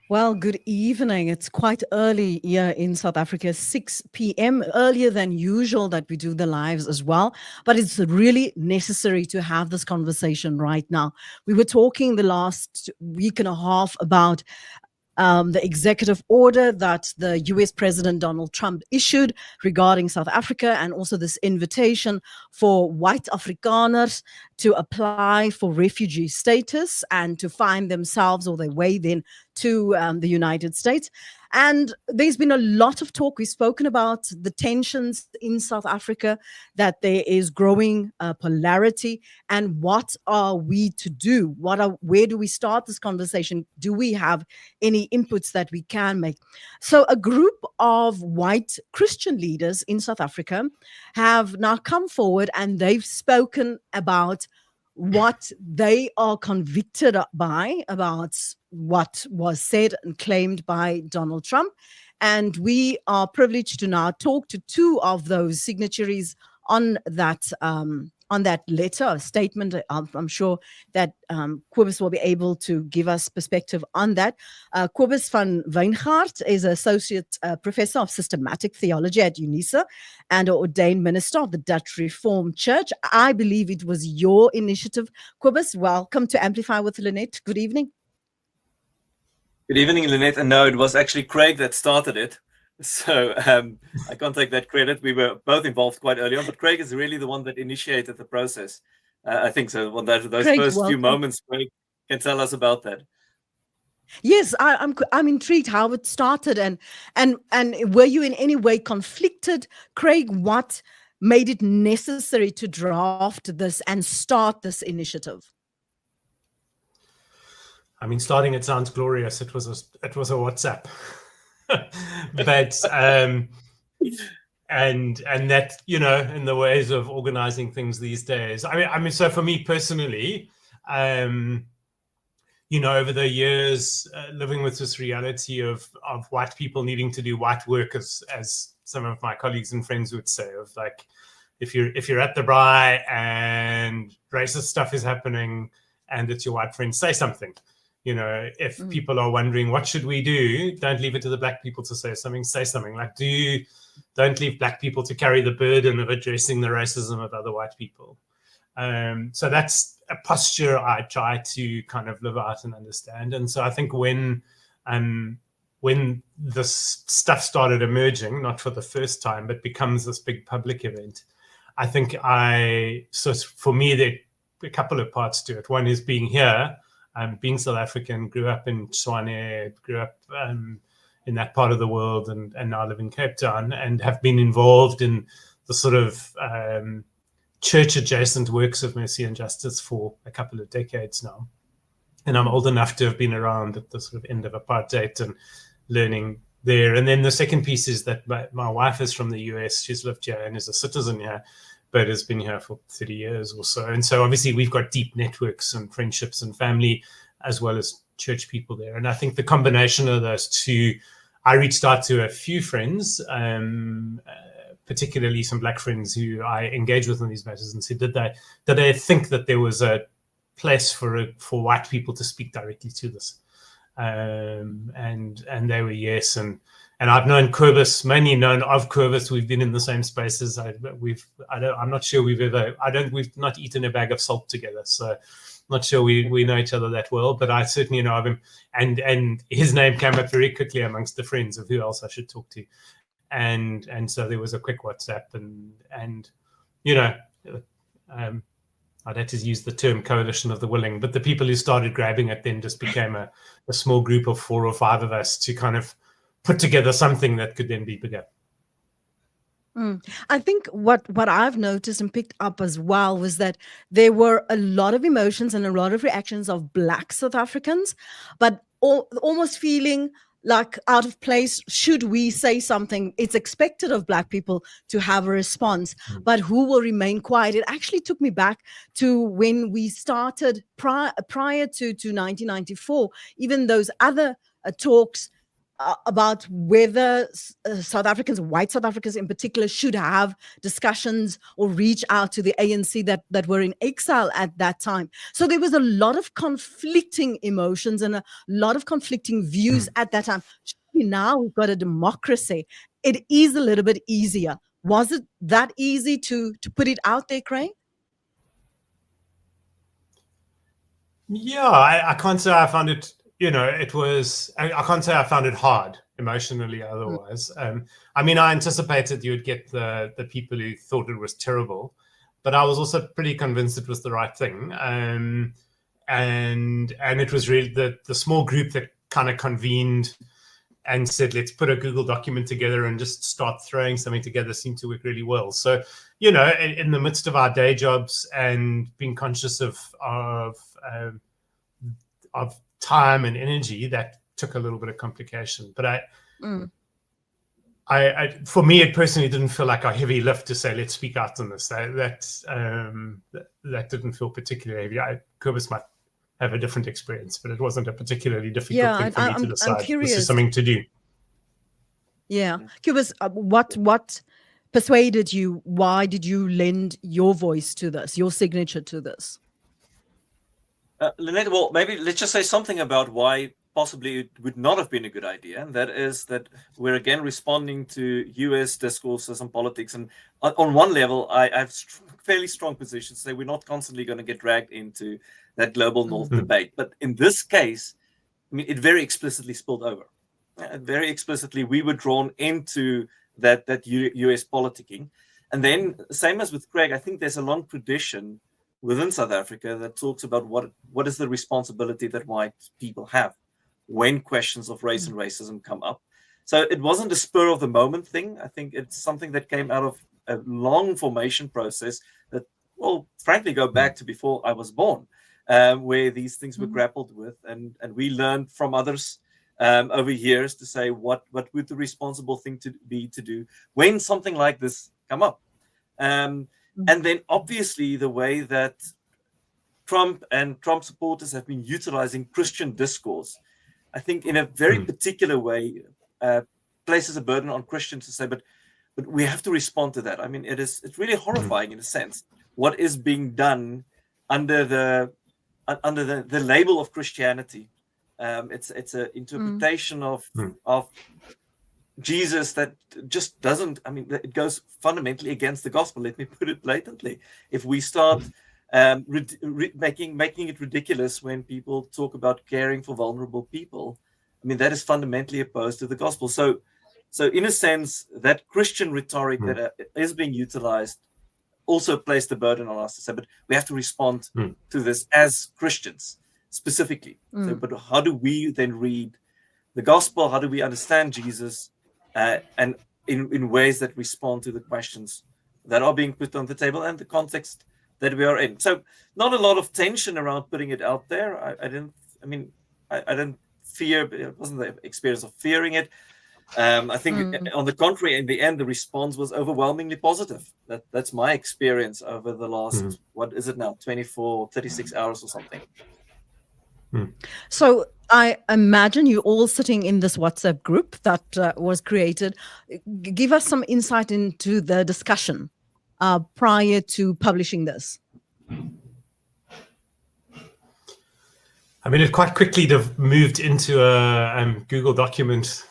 Well, good evening. It's quite early here in South Africa, 6 p.m., earlier than usual that we do the lives as well. But it's really necessary to have this conversation right now. We were talking the last week and a half about the executive order that the US President Donald Trump issued regarding South Africa, and also this invitation for white Afrikaners to apply for refugee status and to find themselves or their way then to the United States. And there's been a lot of talk. We've spoken about the tensions in South Africa, that there is growing polarity, and what are we to do? Where do we start this conversation? Do we have any inputs that we can make? So a group of white Christian leaders in South Africa have now come forward, and they've spoken about what they are convicted by, about what was said and claimed by Donald Trump. And we are privileged to now talk to two of those signatories on that letter, statement. I'm sure that Kobus will be able to give us perspective on that. Kobus van Wijngaard is Associate Professor of Systematic Theology at UNISA and an ordained minister of the Dutch Reformed Church. I believe it was your initiative. Kobus, welcome to Amplify with Lynette. Good evening. Good evening, Lynette. And no, it was actually Craig that started it. So I can't take that credit. We were both involved quite early on, but Craig is really the one that initiated the process. I think so. Well, those Craig, first few moments, Craig can tell us about that. Yes, I'm intrigued how it started, and were you in any way conflicted, Craig? What made it necessary to draft this and start this initiative? I mean, starting it sounds glorious. It was a WhatsApp. But and that, you know, in the ways of organizing things these days. I mean, so for me personally, you know, over the years, living with this reality of white people needing to do white work, as some of my colleagues and friends would say, of like, if you're at the braai and racist stuff is happening and it's your white friend, say something. You know, if people are wondering, what should we do? Don't leave it to the black people to say something. Say something. Like, don't leave black people to carry the burden of addressing the racism of other white people. So that's a posture I try to kind of live out and understand. And so I think when this stuff started emerging, not for the first time, but becomes this big public event, I think so for me, there are a couple of parts to it. One is being here. Being South African, grew up in Tshwane, grew up in that part of the world, and now live in Cape Town, and have been involved in the sort of church-adjacent works of mercy and justice for a couple of decades now. And I'm old enough to have been around at the sort of end of apartheid and learning there. And then the second piece is that my wife is from the US. She's lived here and is a citizen here, but has been here for 30 years or so. And so obviously we've got deep networks and friendships and family, as well as church people there. And I think the combination of those two, I reached out to a few friends, particularly some black friends who I engage with on these matters, and said, did they think that there was a place for white people to speak directly to this? And they were yes. And I've known Kobus, mainly known of Kobus. We've been in the same spaces. I'm not sure we've not eaten a bag of salt together. So I'm not sure we know each other that well, but I certainly know of him. And his name came up very quickly amongst the friends of who else I should talk to. And so there was a quick WhatsApp and you know, I'd had to use the term coalition of the willing, but the people who started grabbing it then just became a small group of 4 or 5 of us to kind of put together something that could then be bigger. I think what I've noticed and picked up as well was that there were a lot of emotions and a lot of reactions of Black South Africans, but almost feeling like out of place. Should we say something? It's expected of Black people to have a response, but who will remain quiet? It actually took me back to when we started prior to 1994, even those other talks. about whether South Africans, white South Africans in particular, should have discussions or reach out to the ANC that were in exile at that time. So there was a lot of conflicting emotions and a lot of conflicting views at that time. Surely now we've got a democracy. It is a little bit easier. Was it that easy to put it out there, Craig? Yeah, I can't say I found it, it was, I can't say I found it hard emotionally otherwise. I mean, I anticipated you would get the people who thought it was terrible, but I was also pretty convinced it was the right thing. And it was really the small group that kind of convened and said, let's put a Google document together and just start throwing something together seemed to work really well. So, in the midst of our day jobs and being conscious of time and energy, that took a little bit of complication. But I for me, it personally didn't feel like a heavy lift to say, let's speak out on this. That didn't feel particularly heavy. Kobus might have a different experience, but it wasn't a particularly difficult thing for me to decide. This is something to do. Yeah. Kobus, what persuaded you? Why did you lend your voice to this, your signature to this? Lynette, well, maybe let's just say something about why possibly it would not have been a good idea. And that is that we're again responding to US discourses and politics. And on one level, I have fairly strong positions. Say we're not constantly going to get dragged into that global north debate. But in this case, I mean, it very explicitly spilled over. Very explicitly, we were drawn into that US politicking. And then, same as with Craig, I think there's a long tradition within South Africa that talks about what is the responsibility that white people have when questions of race and racism come up. So it wasn't a spur of the moment thing. I think it's something that came out of a long formation process that, well, frankly, go back to before I was born, where these things were grappled with, and we learned from others over years to say what would the responsible thing to do when something like this come up. And then obviously the way that Trump and Trump supporters have been utilizing Christian discourse, I think in a very particular way, places a burden on Christians to say, but we have to respond to that. I mean, it's really horrifying in a sense what is being done under the label of Christianity. It's an interpretation of Jesus that just doesn't. I mean, it goes fundamentally against the gospel. Let me put it blatantly. If we start making it ridiculous when people talk about caring for vulnerable people, I mean, that is fundamentally opposed to the gospel. So in a sense, that Christian rhetoric that is being utilized also placed the burden on us to say, but we have to respond to this as Christians specifically. So, but how do we then read the gospel? How do we understand Jesus? And in ways that respond to the questions that are being put on the table and the context that we are in. So not a lot of tension around putting it out there. I didn't fear, it wasn't the experience of fearing it. I think on the contrary, in the end, the response was overwhelmingly positive. That's my experience over the last, what is it now, 36 hours or something. So I imagine you're all sitting in this WhatsApp group that was created. Give us some insight into the discussion prior to publishing this. I mean, it quite quickly moved into a Google document.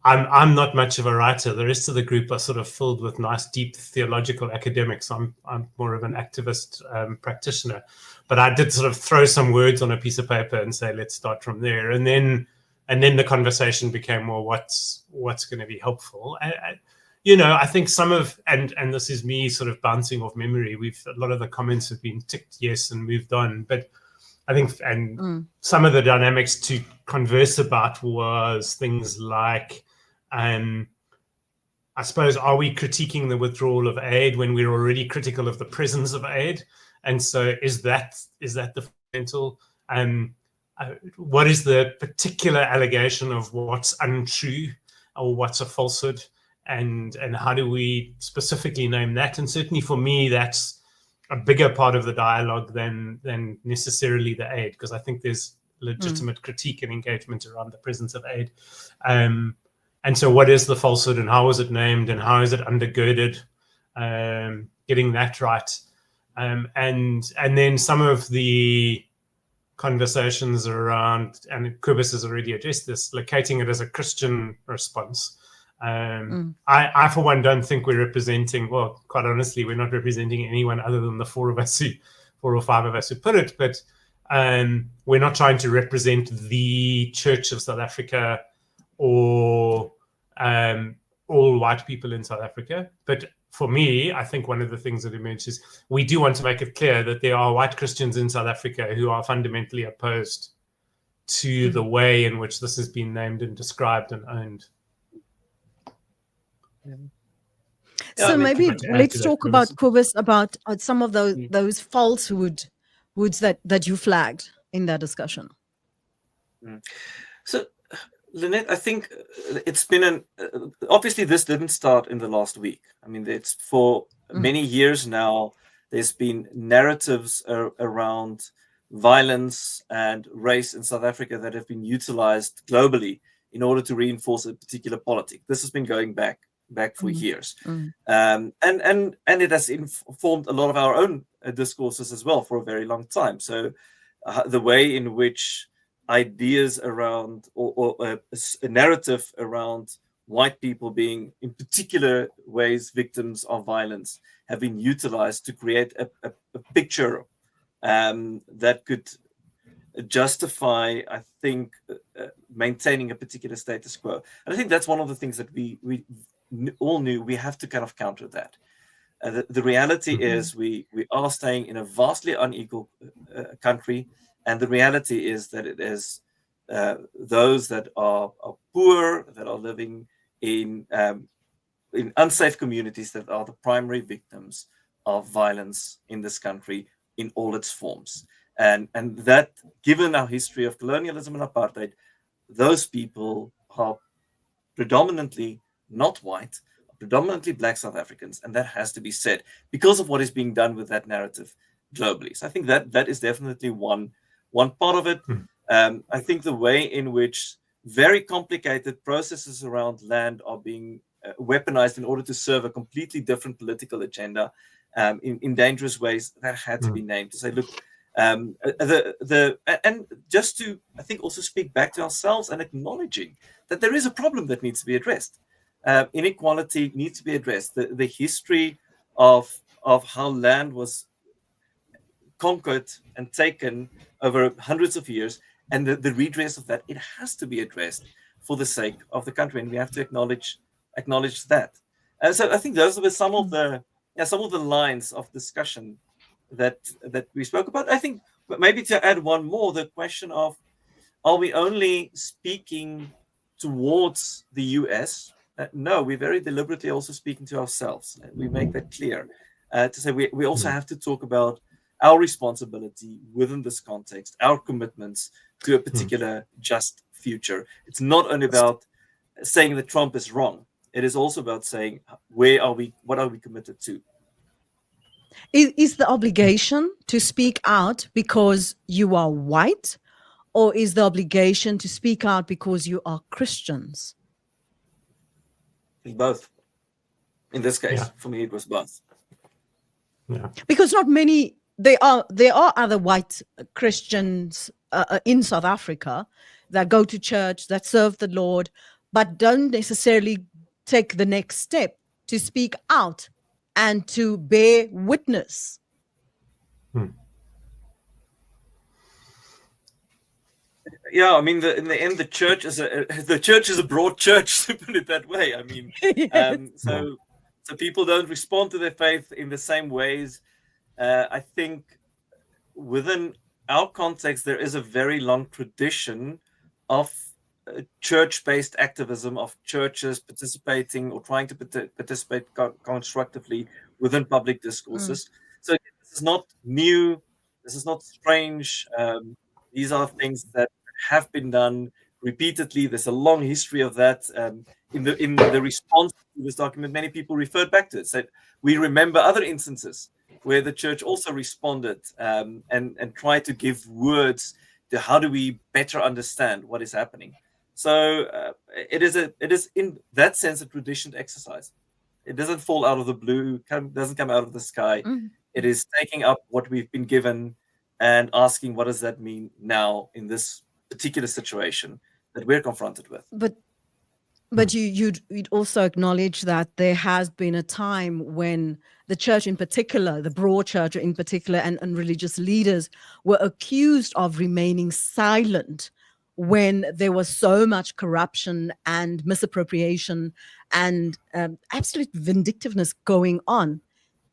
I'm not much of a writer. The rest of the group are sort of filled with nice, deep theological academics. I'm more of an activist practitioner. But I did sort of throw some words on a piece of paper and say, let's start from there. And then the conversation became more what's going to be helpful. I think some of, and this is me sort of bouncing off memory, a lot of the comments have been ticked yes and moved on. But I think, some of the dynamics to converse about was things like, I suppose, are we critiquing the withdrawal of aid when we're already critical of the presence of aid? And so is that the fundamental? What is the particular allegation of what's untrue or what's a falsehood? And how do we specifically name that? And certainly for me, that's a bigger part of the dialogue than necessarily the aid, because I think there's legitimate critique and engagement around the presence of aid. And so what is the falsehood, and how is it named, and how is it undergirded? Getting that right. And then some of the conversations around, and Kubis has already addressed this, locating it as a Christian response. I, for one, don't think we're representing, well, quite honestly, we're not representing anyone other than the four or five of us who put it, but we're not trying to represent the Church of South Africa or all white people in South Africa. But for me, I think one of the things that emerges, we do want to make it clear that there are white Christians in South Africa who are fundamentally opposed to the way in which this has been named and described and owned. So maybe let's talk about Kubis, about some of those falsehoods that you flagged in that discussion. So, Lynette, I think it's been obviously this didn't start in the last week. I mean, it's for many years now, there's been narratives around violence and race in South Africa that have been utilized globally in order to reinforce a particular politic. This has been going back for years. And it has informed a lot of our own discourses as well for a very long time. So the way in which ideas around or a narrative around white people being in particular ways victims of violence have been utilized to create a picture that could justify, I think, maintaining a particular status quo. And I think that's one of the things that we all knew we have to kind of counter that. The reality is we are staying in a vastly unequal country, and the reality is that it is those that are poor, that are living in unsafe communities, that are the primary victims of violence in this country in all its forms. And that, given our history of colonialism and apartheid, those people are predominantly not white, predominantly Black South Africans, and that has to be said because of what is being done with that narrative globally. So I think that is definitely one part of it. I think the way in which very complicated processes around land are being weaponized in order to serve a completely different political agenda in dangerous ways, that had to be named. To say, look, and just to, I think, also speak back to ourselves and acknowledging that there is a problem that needs to be addressed. Inequality needs to be addressed. The history of how land was conquered and taken over hundreds of years, and the redress of that, it has to be addressed for the sake of the country, and we have to acknowledge that. And so I think those were some of the lines of discussion that we spoke about. I think maybe to add one more, the question of, are we only speaking towards the US? No, we're very deliberately also speaking to ourselves. We make that clear to say we also have to talk about our responsibility within this context, our commitments to a particular just future. It's not only about saying that Trump is wrong. It is also about saying, what are we committed to? Is the obligation to speak out because you are white, or is the obligation to speak out because you are Christians? Both. In this case, for me, it was both. Yeah. Because not many, there are other white Christians in South Africa that go to church, that serve the Lord, but don't necessarily take the next step to speak out and to bear witness. Yeah, I mean, in the end, the church is a broad church, to put it that way. I mean, so people don't respond to their faith in the same ways. I think within our context, there is a very long tradition of church-based activism, of churches participating or trying to participate constructively within public discourses. So this is not new. This is not strange. These are things that have been done repeatedly. There's a long history of that. In the response to this document, many people referred back to it, said we remember other instances where the church also responded and tried to give words how do we better understand what is happening? So it is in that sense a traditioned exercise. It doesn't fall out of the blue, doesn't come out of the sky. It is taking up what we've been given and asking, what does that mean now in this particular situation that we're confronted with? But you'd also acknowledge that there has been a time when the church in particular, the broad church in particular, and religious leaders were accused of remaining silent when there was so much corruption and misappropriation and absolute vindictiveness going on.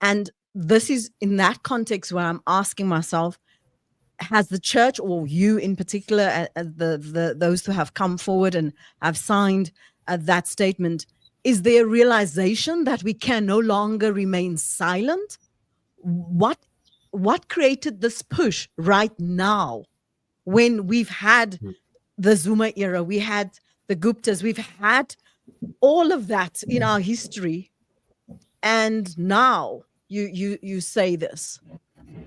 And this is in that context where I'm asking myself, has the church, or you in particular, those who have come forward and have signed that statement, is there a realization that we can no longer remain silent? What created this push right now when we've had the Zuma era, we had the Guptas, we've had all of that in our history, and now you say this?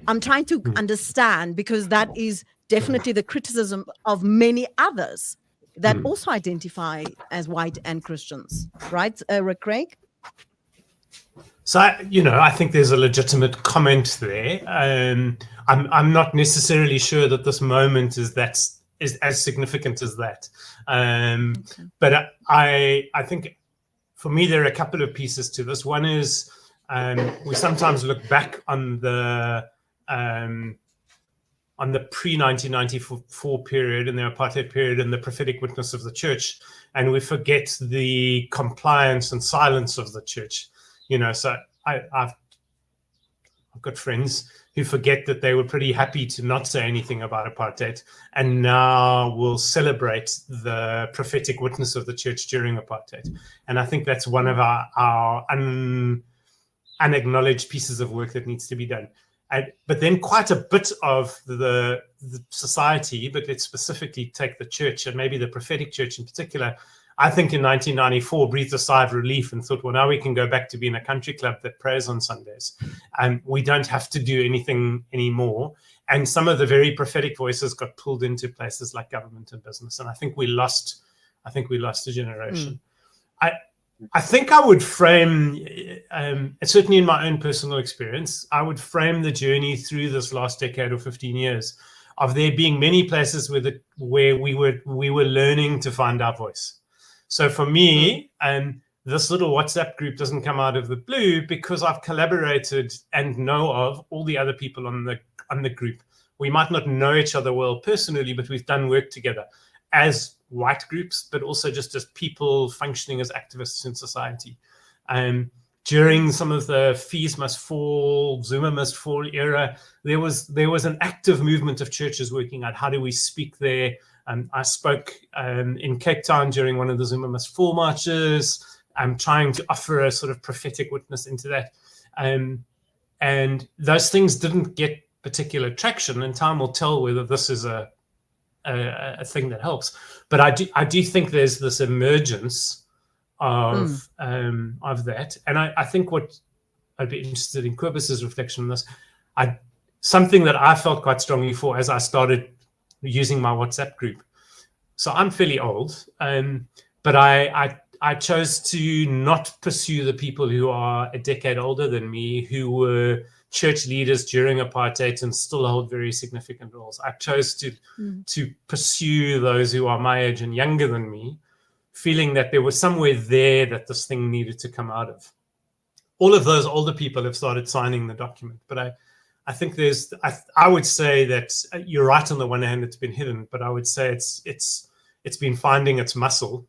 I'm trying to understand, because that is definitely the criticism of many others that also identify as white and Christians, right, Craig? So, I think there's a legitimate comment there. I'm not necessarily sure that this moment is as significant as that. But I think for me, there are a couple of pieces to this. One is we sometimes look back on the pre-1994 period and the apartheid period and the prophetic witness of the church, and we forget the compliance and silence of the church. So I've got friends who forget that they were pretty happy to not say anything about apartheid, and now will celebrate the prophetic witness of the church during apartheid. And I think that's one of our unacknowledged pieces of work that needs to be done. But then quite a bit of the society, but let's specifically take the church and maybe the prophetic church in particular, I think in 1994 breathed a sigh of relief and thought, well, now we can go back to being a country club that prays on Sundays. And we don't have to do anything anymore. And some of the very prophetic voices got pulled into places like government and business. And I think we lost a generation. I think I would frame, certainly in my own personal experience, I would frame the journey through this last decade or 15 years of there being many places where we were learning to find our voice. So for me, this little WhatsApp group doesn't come out of the blue, because I've collaborated and know of all the other people on the group. We might not know each other well personally, but we've done work together as white groups, but also just as people functioning as activists in society. During some of the Fees Must Fall, Zuma Must Fall era, there was an active movement of churches working out how do we speak there. I spoke in Cape Town during one of the Zuma Must Fall marches. I'm trying to offer a sort of prophetic witness into that. And those things didn't get particular traction, and time will tell whether this is a thing that helps. But I do think there's this emergence of that. And I think what I'd be interested in Kobus's reflection on this, something that I felt quite strongly for as I started using my WhatsApp group. So I'm fairly old, but I chose to not pursue the people who are a decade older than me, who were church leaders during apartheid and still hold very significant roles. I chose to pursue those who are my age and younger than me, feeling that there was somewhere there that this thing needed to come out of. All of those older people have started signing the document, but I think I would say that you're right. On the one hand, it's been hidden, but I would say it's been finding its muscle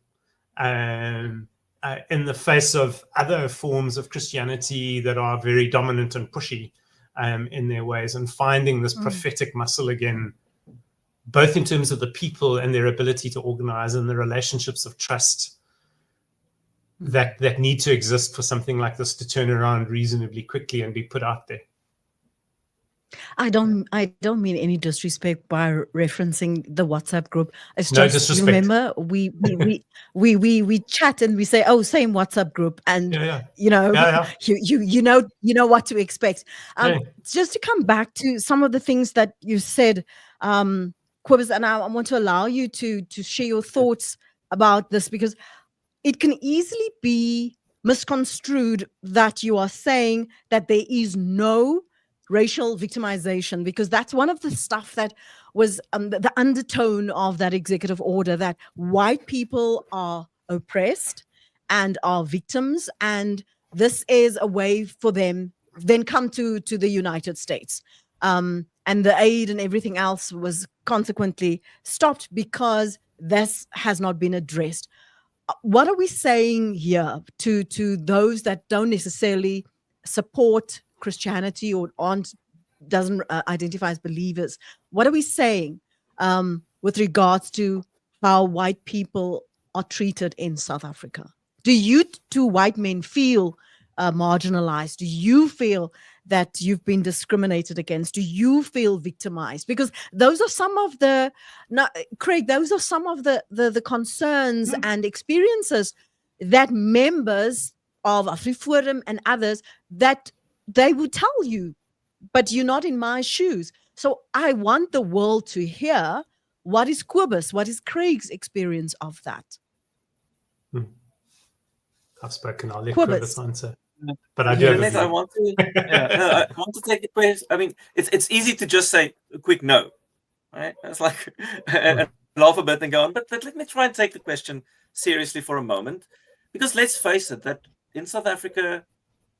in the face of other forms of Christianity that are very dominant and pushy in their ways, and finding this prophetic muscle again, both in terms of the people and their ability to organize and the relationships of trust that need to exist for something like this to turn around reasonably quickly and be put out there. I don't mean any disrespect by referencing the WhatsApp group. It's No just, disrespect. remember, we chat and we say, oh, same WhatsApp group, and you know what to expect. Just to come back to some of the things that you said, Quibus, and I want to allow you to share your thoughts about this, because it can easily be misconstrued that you are saying that there is no racial victimization, because that's one of the stuff that was the undertone of that executive order, that white people are oppressed and are victims, and this is a way for them then come to the United States. And the aid and everything else was consequently stopped because this has not been addressed. What are we saying here to those that don't necessarily support Christianity or doesn't identify as believers? What are we saying with regards to how white people are treated in South Africa? Do you two white men feel marginalized? Do you feel that you've been discriminated against? Do you feel victimized? Because those are some of the, Craig, those are some of the concerns and experiences that members of Afriforum and others, that they would tell you, but you're not in my shoes. So I want the world to hear, what is Quibus, what is Craig's experience of that? I've spoken, I'll let Quibus Quibus answer. But I do have a view. I want to take the question. I mean, it's easy to just say a quick no, right? It's like laugh a bit and go on. But let me try and take the question seriously for a moment, because let's face it, that in South Africa,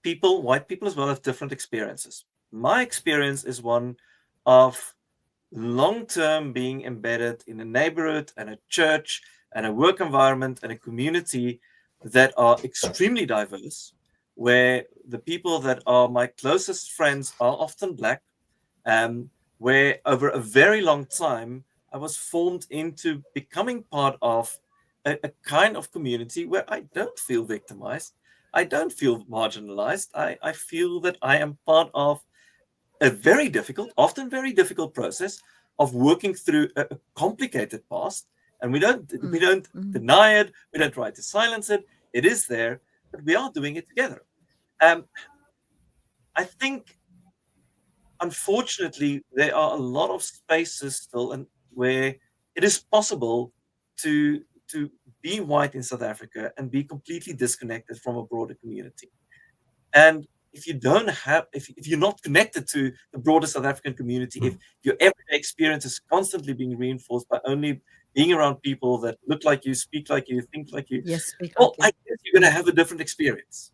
people, white people as well, have different experiences. My experience is one of long-term being embedded in a neighborhood and a church and a work environment and a community that are extremely diverse, where the people that are my closest friends are often Black, where over a very long time I was formed into becoming part of a kind of community where I don't feel victimized, I don't feel marginalized, I feel that I am part of a very difficult, often very difficult process of working through a complicated past, and we don't deny it, we don't try to silence it, it is there, but we are doing it together. I think, unfortunately, there are a lot of spaces still and where it is possible to be white in South Africa and be completely disconnected from a broader community. And if you don't have, if you're not connected to the broader South African community, if your everyday experience is constantly being reinforced by only being around people that look like you, speak like you, think like you, I guess you're going to have a different experience.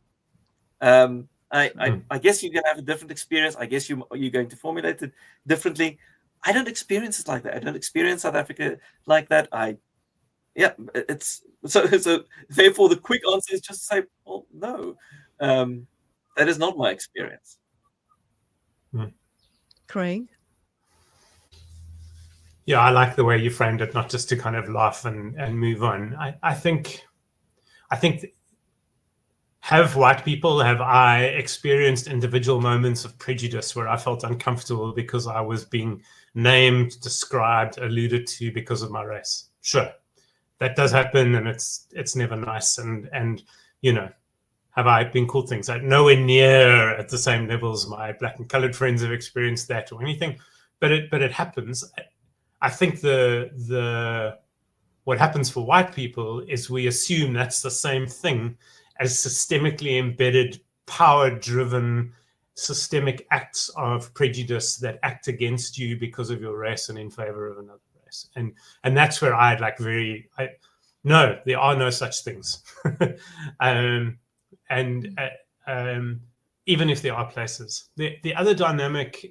I guess you're going to have a different experience. I guess you're going to formulate it differently. I don't experience it like that. I don't experience South Africa like that. It's so therefore the quick answer is just to say, well, no, that is not my experience. Craig? Yeah, I like the way you framed it, not just to kind of laugh and move on. I think have I experienced individual moments of prejudice where I felt uncomfortable because I was being named, described, alluded to because of my race? Sure, that does happen, and it's never nice. And you know, have I been called things? Nowhere near at the same levels my Black and colored friends have experienced that or anything, but it happens. I think what happens for white people is we assume that's the same thing as systemically embedded, power-driven, systemic acts of prejudice that act against you because of your race and in favor of another race. And that's where no, there are no such things. Even if there are places. The other dynamic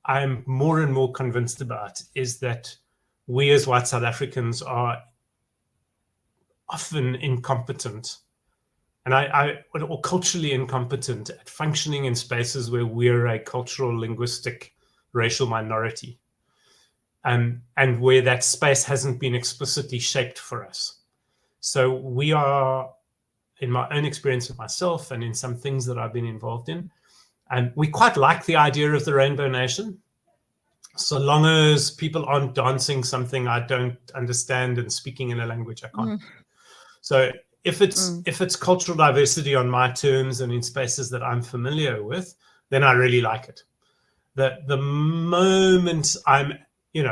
I'm more and more convinced about is that we as white South Africans are often incompetent or culturally incompetent at functioning in spaces where we're a cultural, linguistic, racial minority, and where that space hasn't been explicitly shaped for us. So we are, in my own experience of myself and in some things that I've been involved in, and we quite like the idea of the Rainbow Nation, so long as people aren't dancing something I don't understand and speaking in a language I can't. So if it's cultural diversity on my terms and in spaces that I'm familiar with, then I really like it. The moment I'm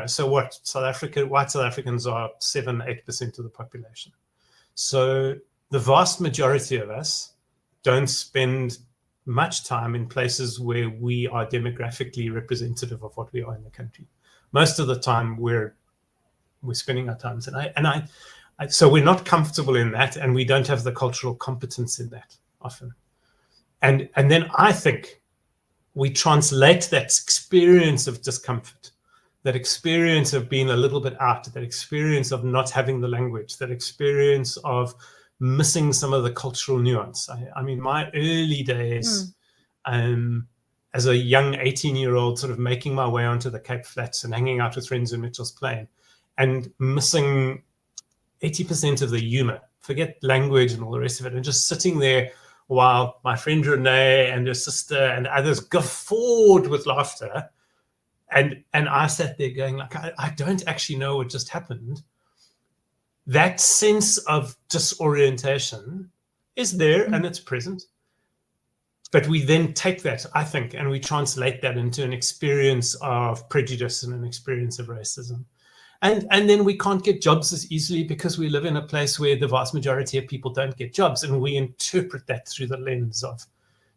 So what? White South Africans are 7-8% of the population. So the vast majority of us don't spend much time in places where we are demographically representative of what we are in the country. Most of the time we're spending our times, so we're not comfortable in that, and we don't have the cultural competence in that often. And then I think we translate that experience of discomfort, that experience of being a little bit out, that experience of not having the language, that experience of missing some of the cultural nuance. I mean, my early days as a young 18-year-old, sort of making my way onto the Cape Flats and hanging out with friends in Mitchell's Plain, and missing 80% of the humor, forget language and all the rest of it, and just sitting there while my friend Renee and her sister and others guffawed with laughter. And I sat there going, like, I don't actually know what just happened. That sense of disorientation is there and it's present. But we then take that, I think, and we translate that into an experience of prejudice and an experience of racism. And then we can't get jobs as easily because we live in a place where the vast majority of people don't get jobs. And we interpret that through the lens of,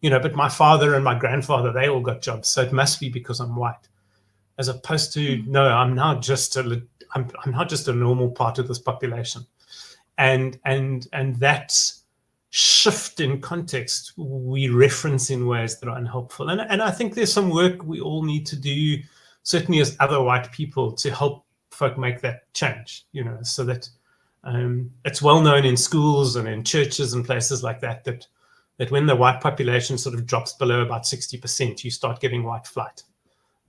but my father and my grandfather, they all got jobs. So it must be because I'm white. As opposed to, no, I'm not just a normal part of this population. And that shift in context we reference in ways that are unhelpful. And I think there's some work we all need to do, certainly as other white people, to help folk make that change, so that it's well known in schools and in churches and places like that when the white population sort of drops below about 60%, you start getting white flight.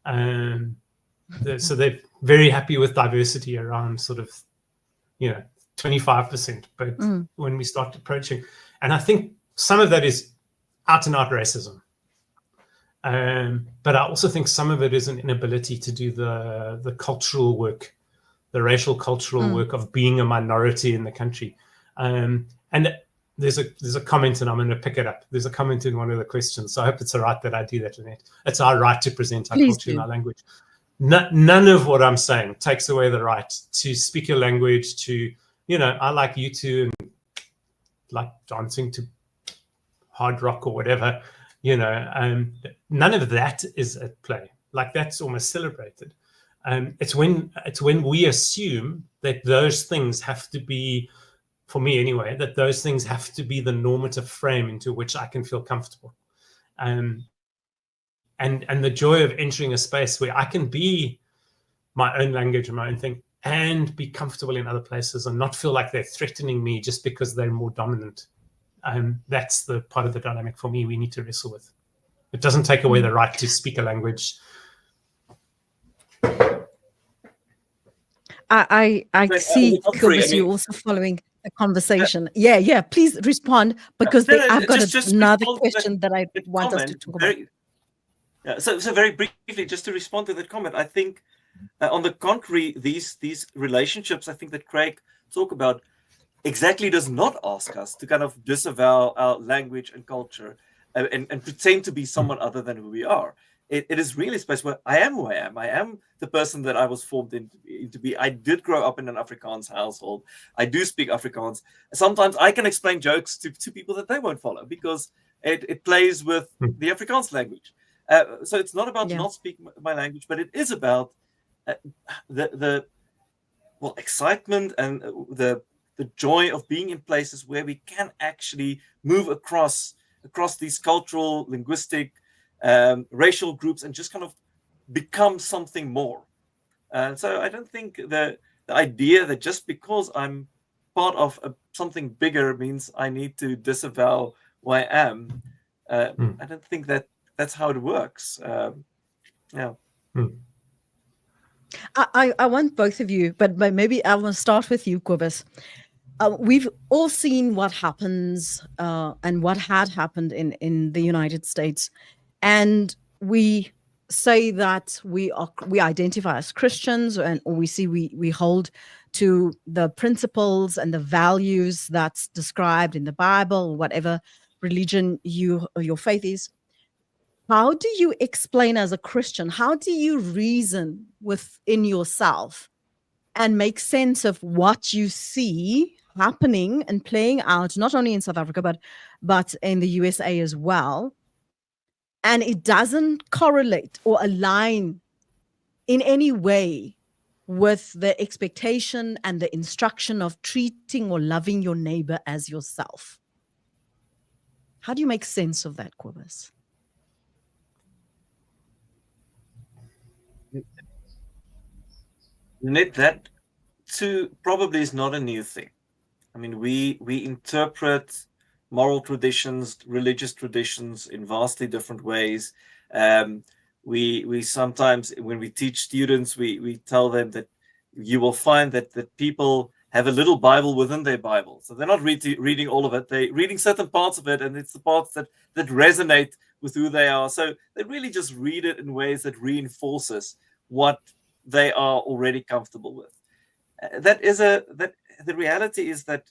So they're very happy with diversity around sort of, 25%. But when we start approaching, and I think some of that is out and out racism. But I also think some of it is an inability to do the cultural work, the racial cultural work of being a minority in the country. And there's a comment, and I'm going to pick it up. There's a comment in one of the questions, so I hope it's all right that I do that, Annette. It's our right to present our culture and our language. None of what I'm saying takes away the right to speak your language, to, I like U2 and like dancing to hard rock or whatever, none of that is at play. Like, that's almost celebrated. It's when we assume that those things have to be, for me anyway, that those things have to be the normative frame into which I can feel comfortable. And the joy of entering a space where I can be my own language and my own thing and be comfortable in other places and not feel like they're threatening me just because they're more dominant. That's the part of the dynamic for me we need to wrestle with. It doesn't take away the right to speak a language. I see, Kobus, you're also following the conversation. Yeah, please respond, because I've got another question that I want us to talk about. So very briefly, just to respond to that comment, I think on the contrary, these relationships, I think that Craig talked about, exactly does not ask us to kind of disavow our language and culture and pretend to be someone other than who we are. It is really a space where I am who I am. I am the person that I was formed into be. I did grow up in an Afrikaans household. I do speak Afrikaans. Sometimes I can explain jokes to people that they won't follow because it plays with the Afrikaans language. So it's not about not speaking my language, but it is about the excitement and the joy of being in places where we can actually move across these cultural, linguistic, racial groups and just kind of become something more. So I don't think the idea that just because I'm part of something bigger means I need to disavow who I am. I don't think that's how it works. I want both of you, but maybe I want to start with you, Kobus. We've all seen what happens and what had happened in the United States. And we say that we identify as Christians, and we hold to the principles and the values that's described in the Bible, whatever religion your faith is. how do you explain as a Christian? How do you reason within yourself and make sense of what you see happening and playing out, not only in South Africa, but in the USA as well? And it doesn't correlate or align in any way with the expectation and the instruction of treating or loving your neighbor as yourself. How do you make sense of that, Cobus? Net, that too probably is not a new thing. I mean, we interpret moral traditions, religious traditions in vastly different ways. We sometimes, when we teach students, we tell them that you will find that people have a little Bible within their Bible. So they're not reading all of it. They're reading certain parts of it, and it's the parts that resonate with who they are. So they really just read it in ways that reinforces what they are already comfortable with. The reality is that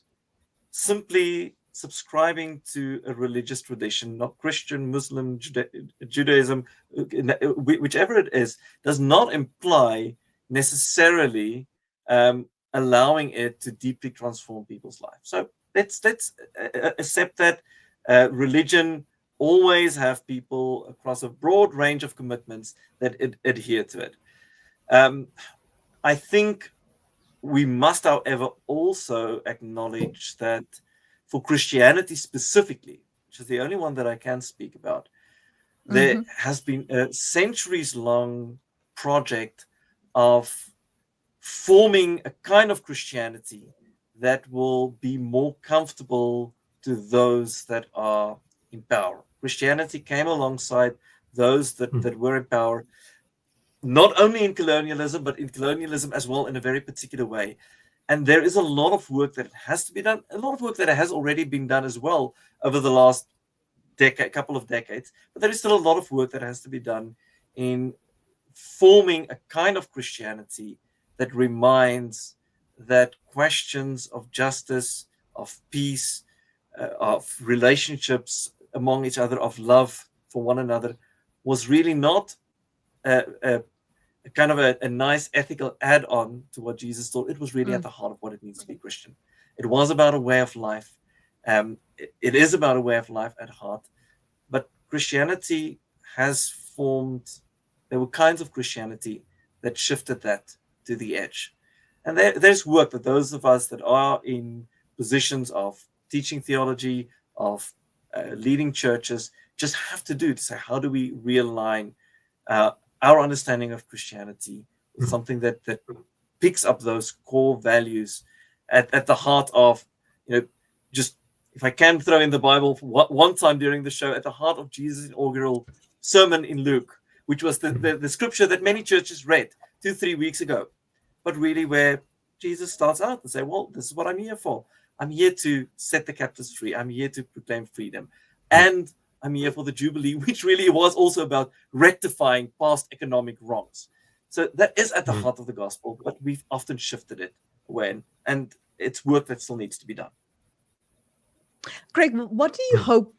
simply subscribing to a religious tradition, not Christian, Muslim, Judaism, whichever it is, does not imply necessarily allowing it to deeply transform people's lives. So let's accept that religion always have people across a broad range of commitments that adhere to it. I think we must, however, also acknowledge that for Christianity specifically, which is the only one that I can speak about, there has been a centuries-long project of forming a kind of Christianity that will be more comfortable to those that are in power. Christianity came alongside those that were in power, not only in colonialism, but in colonialism as well in a very particular way. And there is a lot of work that has to be done, a lot of work that has already been done as well over the last couple of decades. But there is still a lot of work that has to be done in forming a kind of Christianity that reminds that questions of justice, of peace, of relationships among each other, of love for one another, was really not a kind of a nice ethical add-on to what Jesus taught. It was really at the heart of what it means to be Christian. It was about a way of life. It is about a way of life at heart. But Christianity has formed, there were kinds of Christianity that shifted that to the edge. And there's work that those of us that are in positions of teaching theology, of leading churches, just have to do to say, how do we realign our understanding of Christianity with something that picks up those core values at the heart of, just, if I can throw in the Bible one time during the show, at the heart of Jesus' inaugural sermon in Luke, which was the scripture that many churches read 2-3 weeks ago, but really where Jesus starts out and say, well, this is what I'm here for. I'm here to set the captives free. I'm here to proclaim freedom. And I'm here for the Jubilee, which really was also about rectifying past economic wrongs. So that is at the heart of the gospel, but we've often shifted it away, and it's work that still needs to be done. Craig, what do you hope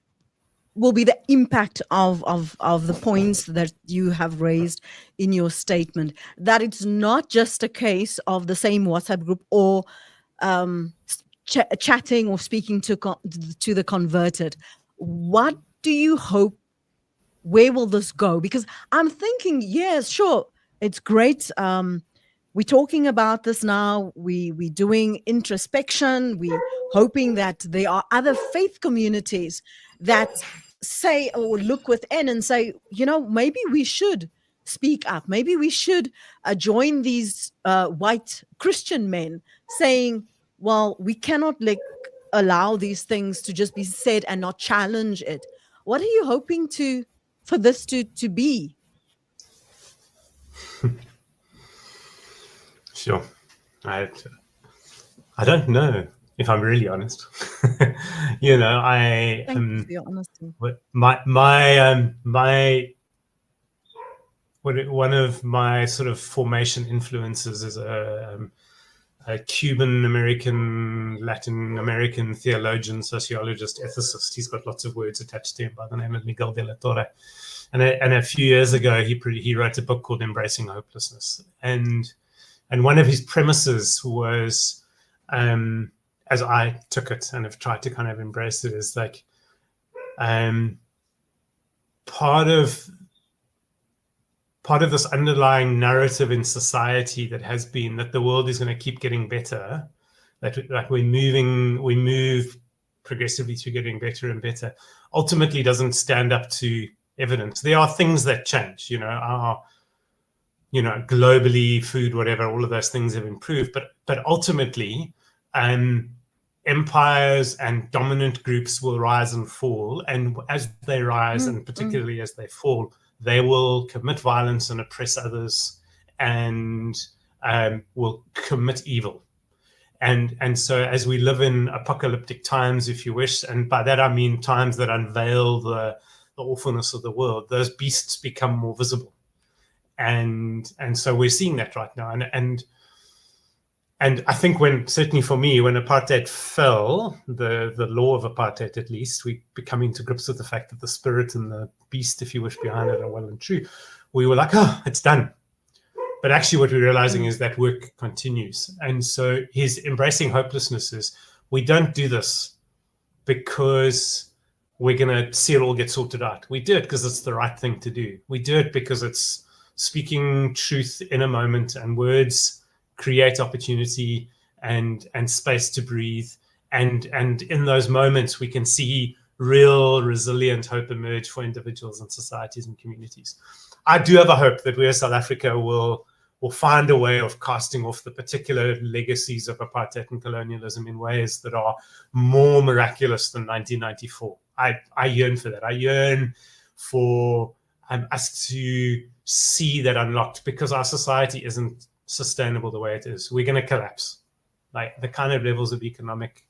will be the impact of the points that you have raised in your statement? That it's not just a case of the same WhatsApp group or chatting or speaking to the converted. What do you hope? Where will this go? Because I'm thinking, yes, sure, it's great. We're talking about this now. We're doing introspection. We're hoping that there are other faith communities that say or look within and say, maybe we should speak up. Maybe we should join these white Christian men saying, well, we cannot allow these things to just be said and not challenge it. What are you hoping for this to be? Sure. I don't know, if I'm really honest. Thank you for your honesty. One of my sort of formation influences is a Cuban American, Latin American theologian, sociologist, ethicist. He's got lots of words attached to him by the name of Miguel de la Torre. And a few years ago, he wrote a book called Embracing Hopelessness. And one of his premises was, as I took it and have tried to kind of embrace it, is like part of this underlying narrative in society that has been that the world is going to keep getting better, that we move progressively to getting better and better, ultimately doesn't stand up to evidence. There are things that change, globally, food, whatever, all of those things have improved, but ultimately, empires and dominant groups will rise and fall, and as they rise, and particularly as they fall, they will commit violence and oppress others, and will commit evil. And so as we live in apocalyptic times, if you wish, and by that I mean times that unveil the awfulness of the world, those beasts become more visible. And so we're seeing that right now. And I think certainly for me, when apartheid fell, the law of apartheid at least, we becoming to grips with the fact that the spirit and the beast, if you wish, behind it are well and true. We were like, oh, it's done. But actually what we're realizing is that work continues. And so his embracing hopelessness is, we don't do this because we're going to see it all get sorted out. We do it because it's the right thing to do. We do it because it's speaking truth in a moment, and words create opportunity and space to breathe. And in those moments, we can see real, resilient hope emerge for individuals and societies and communities. I do have a hope that we as South Africa will find a way of casting off the particular legacies of apartheid and colonialism in ways that are more miraculous than 1994. I yearn for that. I yearn for us to see that unlocked, because our society isn't sustainable the way it is. We're going to collapse. Like the kind of levels of economic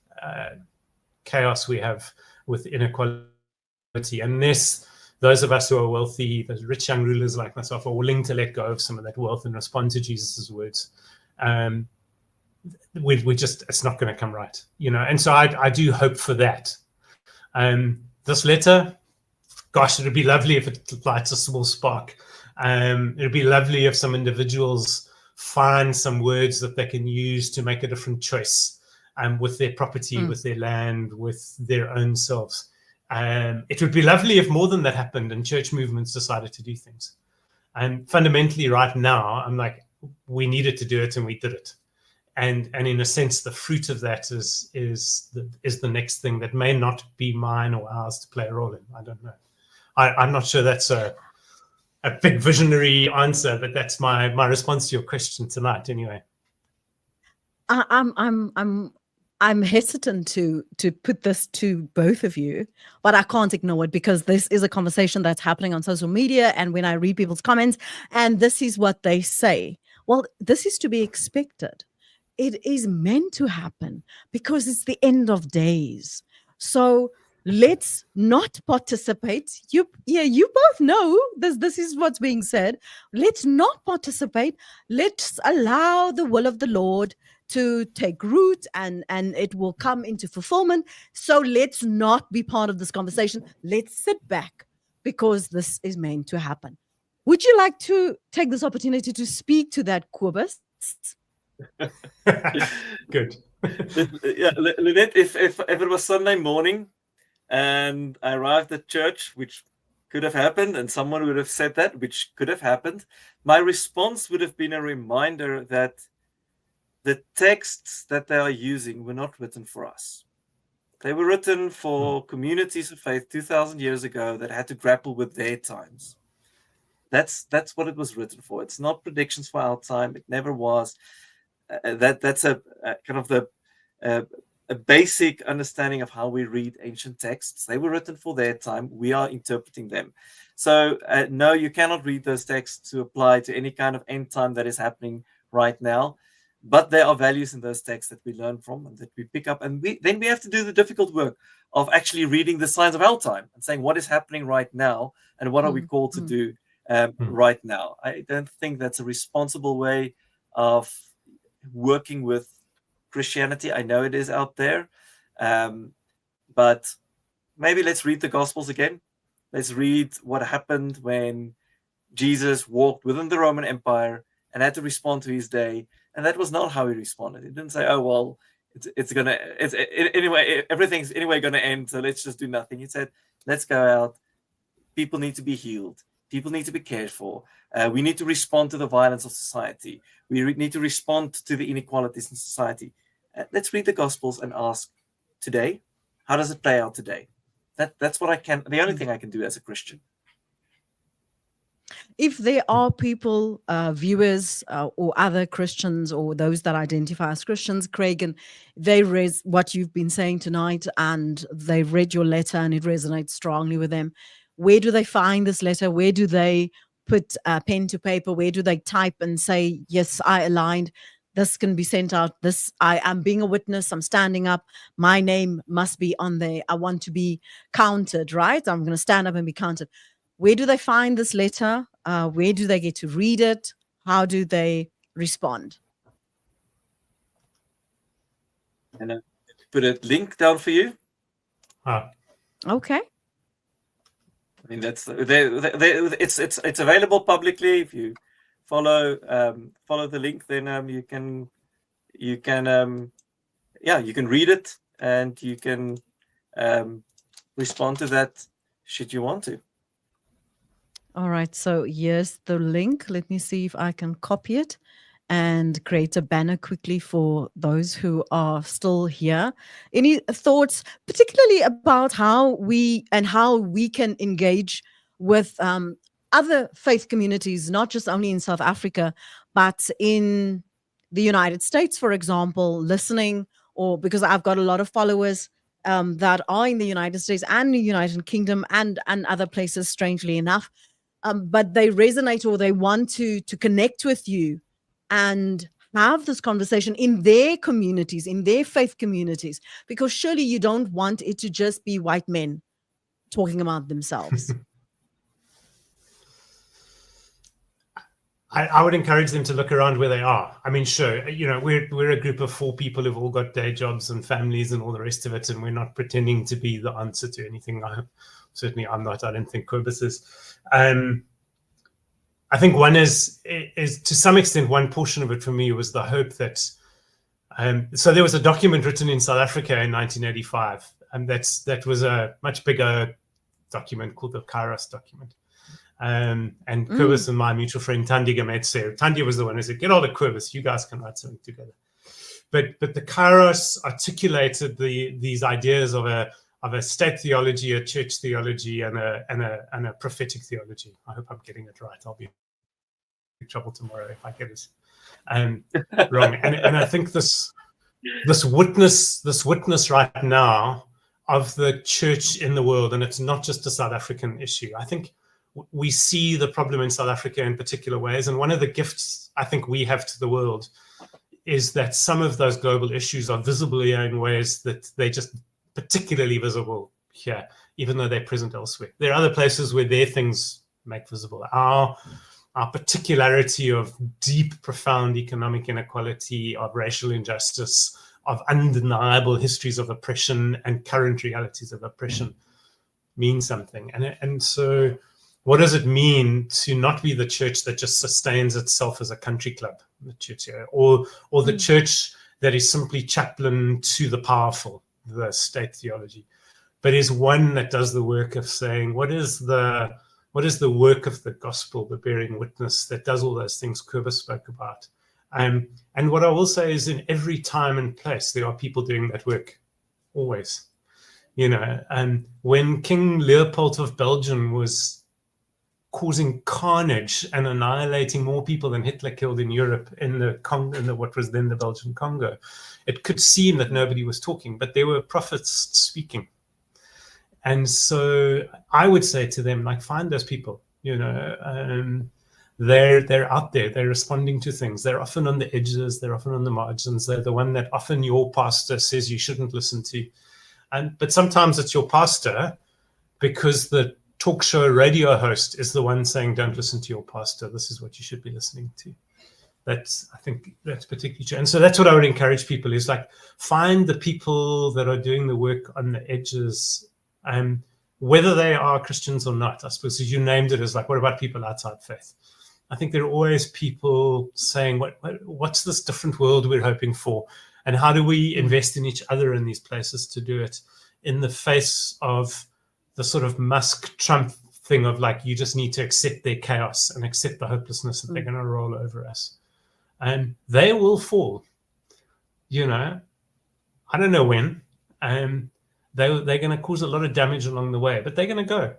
chaos we have with inequality, unless those of us who are wealthy, those rich young rulers like myself, are willing to let go of some of that wealth and respond to Jesus's words, it's not going to come right, And so I do hope for that. This letter, gosh, it'd be lovely if it lights a small spark. It'd be lovely if some individuals find some words that they can use to make a different choice with their property, with their land, with their own selves. It would be lovely if more than that happened and church movements decided to do things. And fundamentally right now, I'm like, we needed to do it and we did it. And in a sense, the fruit of that is the next thing that may not be mine or ours to play a role in. I don't know. I'm not sure that's a big visionary answer, but that's my response to your question tonight anyway. I'm hesitant to put this to both of you, but I can't ignore it, because this is a conversation that's happening on social media, and when I read people's comments, and this is what they say. Well, this is to be expected. It is meant to happen because it's the end of days. So let's not participate. You both know this is what's being said. Let's not participate. Let's allow the will of the Lord to take root, and it will come into fulfillment. So let's not be part of this conversation. Let's sit back, because this is meant to happen. Would you like to take this opportunity to speak to that, Kobus? Good. Yeah, Lynette, if it was Sunday morning and I arrived at church, which could have happened, and someone would have said that, which could have happened, my response would have been a reminder that the texts that they are using were not written for us. They were written for communities of faith 2,000 years ago that had to grapple with their times. That's what it was written for. It's not predictions for our time. It never was. That's a kind of a basic understanding of how we read ancient texts. They were written for their time. We are interpreting them. So no, you cannot read those texts to apply to any kind of end time that is happening right now. But there are values in those texts that we learn from and that we pick up. And then we have to do the difficult work of actually reading the signs of our time and saying what is happening right now and what are we called to do right now. I don't think that's a responsible way of working with Christianity. I know it is out there, but maybe let's read the Gospels again. Let's read what happened when Jesus walked within the Roman Empire and had to respond to his day. And that was not how he responded. He didn't say, oh, well, anyway, everything's anyway going to end, so let's just do nothing. He said, let's go out. People need to be healed. People need to be cared for. We need to respond to the violence of society. We need to respond to the inequalities in society. Let's read the Gospels and ask, today, how does it play out today? That's what the only thing I can do as a Christian. If there are people, viewers or other Christians or those that identify as Christians, Craig, and they read what you've been saying tonight and they've read your letter and it resonates strongly with them, where do they find this letter? Where do they put pen to paper? Where do they type and say, yes, I aligned, this can be sent out, this, I am being a witness, I'm standing up, my name must be on there, I want to be counted, right? I'm going to stand up and be counted. Where do they find this letter? Where do they get to read it? How do they respond? And I put a link down for you. Okay. I mean, that's it's available publicly. If you follow the link, then you can read it and you can respond to that should you want to. All right, so here's the link. Let me see if I can copy it and create a banner quickly for those who are still here. Any thoughts, particularly about how we can engage with other faith communities, not just only in South Africa, but in the United States, for example, listening, or because I've got a lot of followers that are in the United States and the United Kingdom and other places, strangely enough. But they resonate or they want to connect with you and have this conversation in their communities, in their faith communities, because surely you don't want it to just be white men talking about themselves. I would encourage them to look around where they are. I mean, sure, we're a group of 4 people who've all got day jobs and families and all the rest of it, and we're not pretending to be the answer to anything. Certainly I'm not. I don't think Cobus is. I think one is to some extent, one portion of it for me was the hope that so there was a document written in South Africa in 1985, and that was a much bigger document called the Kairos document. And Cobus and my mutual friend Tandi Gametse, Tandi was the one who said, get all the Cobus, you guys can write something together. But the Kairos articulated these ideas of a state theology, a church theology, and a prophetic theology. I hope I'm getting it right. I'll be in trouble tomorrow if I get it wrong. And I think this witness right now of the church in the world, and it's not just a South African issue. I think we see the problem in South Africa in particular ways, and one of the gifts I think we have to the world is that some of those global issues are visible in ways that they're just particularly visible here, even though they're present elsewhere. There are other places where their things make visible. Our particularity of deep, profound economic inequality, of racial injustice, of undeniable histories of oppression and current realities of oppression mean something. And so what does it mean to not be the church that just sustains itself as a country club, the church here, or the church that is simply chaplain to the powerful, the state theology, but is one that does the work of saying, what is the work of the gospel, the bearing witness that does all those things Cobus spoke about. And what I will say is, in every time and place, there are people doing that work, always. When King Leopold of Belgium was causing carnage and annihilating more people than Hitler killed in Europe in what was then the Belgian Congo, it could seem that nobody was talking, but there were prophets speaking. And so I would say to them, find those people. They're out there. They're responding to things. They're often on the edges. They're often on the margins. They're the one that often your pastor says you shouldn't listen to. But sometimes it's your pastor because the talk show radio host is the one saying, don't listen to your pastor. This is what you should be listening to. I think that's particularly true. And so that's what I would encourage people is find the people that are doing the work on the edges. whether they are Christians or not. I suppose, as you named it, as like, what about people outside faith? I think there are always people saying, what's this different world we're hoping for? And how do we invest in each other in these places to do it in the face of the sort of Musk-Trump thing of like, you just need to accept their chaos and accept the hopelessness that they're going to roll over us. And they will fall, you know. I don't know when. They're going to cause a lot of damage along the way, but they're going to go.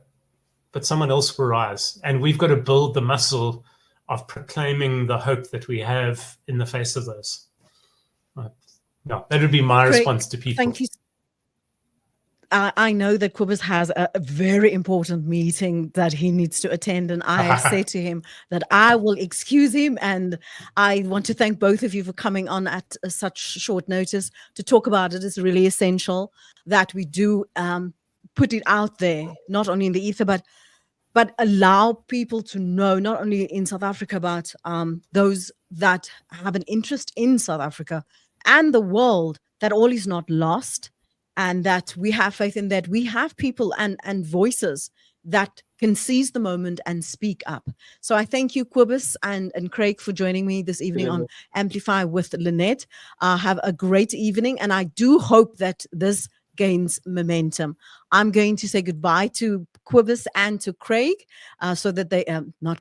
But someone else will rise. And we've got to build the muscle of proclaiming the hope that we have in the face of those. No, that would be my response to people. Thank you. I know that Cobus has a very important meeting that he needs to attend, and I said to him that I will excuse him, and I want to thank both of you for coming on at such short notice to talk about it. It's really essential that we do put it out there, not only in the ether, but allow people to know, not only in South Africa, but those that have an interest in South Africa and the world, that all is not lost. And that we have faith in that we have people and voices that can seize the moment and speak up. So I thank you, Cobus and Craig, for joining me this evening on Amplify with Lynette. Have a great evening. And I do hope that this gains momentum. I'm going to say goodbye to Cobus and to Craig so that they,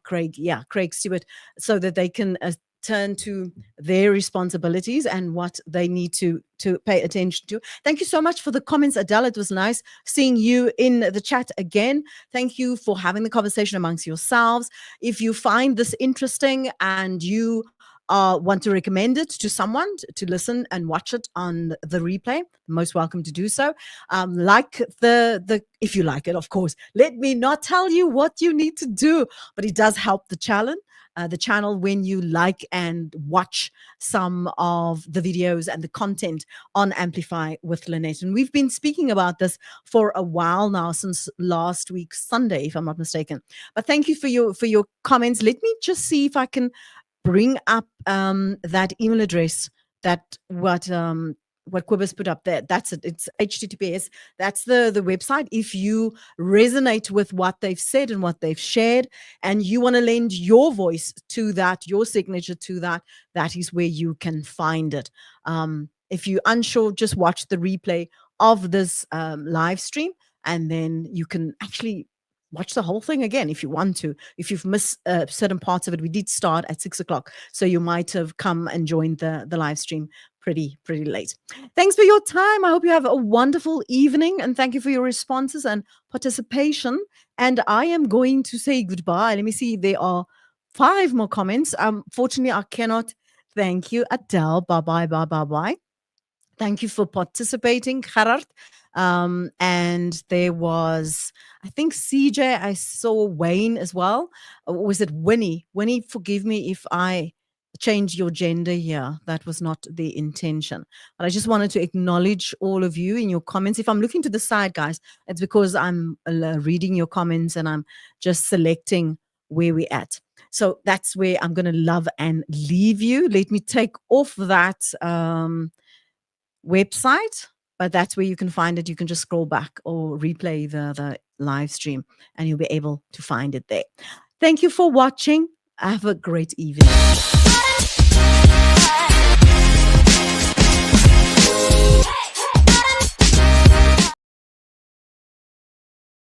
Craig Stewart, so that they can turn to their responsibilities and what they need to pay attention to. Thank you so much for the comments, Adele. It was nice seeing you in the chat again. Thank you for having the conversation amongst yourselves. If you find this interesting and you want to recommend it to someone to listen and watch it on the replay, most welcome to do so. If you like it, of course, let me not tell you what you need to do, but it does help the channel when you like and watch some of the videos and the content on Amplify with Lynette. And we've been speaking about this for a while now, since last week, Sunday, if I'm not mistaken. But thank you for your comments. Let me just see if I can bring up that email address that what Cobus put up there. That's it. It's HTTPS. That's the website. If you resonate with what they've said and what they've shared, and you want to lend your voice to that, your signature to that, that is where you can find it. If you're unsure, just watch the replay of this live stream, and then you can actually watch the whole thing again if you want to. If you've missed certain parts of it, we did start at 6 o'clock, so you might have come and joined the live stream pretty late. Thanks for your time. I hope you have a wonderful evening, and thank you for your responses and participation. And I am going to say goodbye. Let me see. There are 5 more comments. Fortunately, I cannot thank you. Adele, bye. Thank you for participating, Gerard. And there was, I think, CJ. I saw Wayne as well. Or was it Winnie? Winnie, forgive me if I change your gender here. That was not the intention. But I just wanted to acknowledge all of you in your comments. If I'm looking to the side, guys, it's because I'm reading your comments and I'm just selecting where we're at. So that's where I'm going to love and leave you. Let me take off that website, but that's where you can find it. You can just scroll back or replay the live stream and you'll be able to find it there. Thank you for watching. Have a great evening.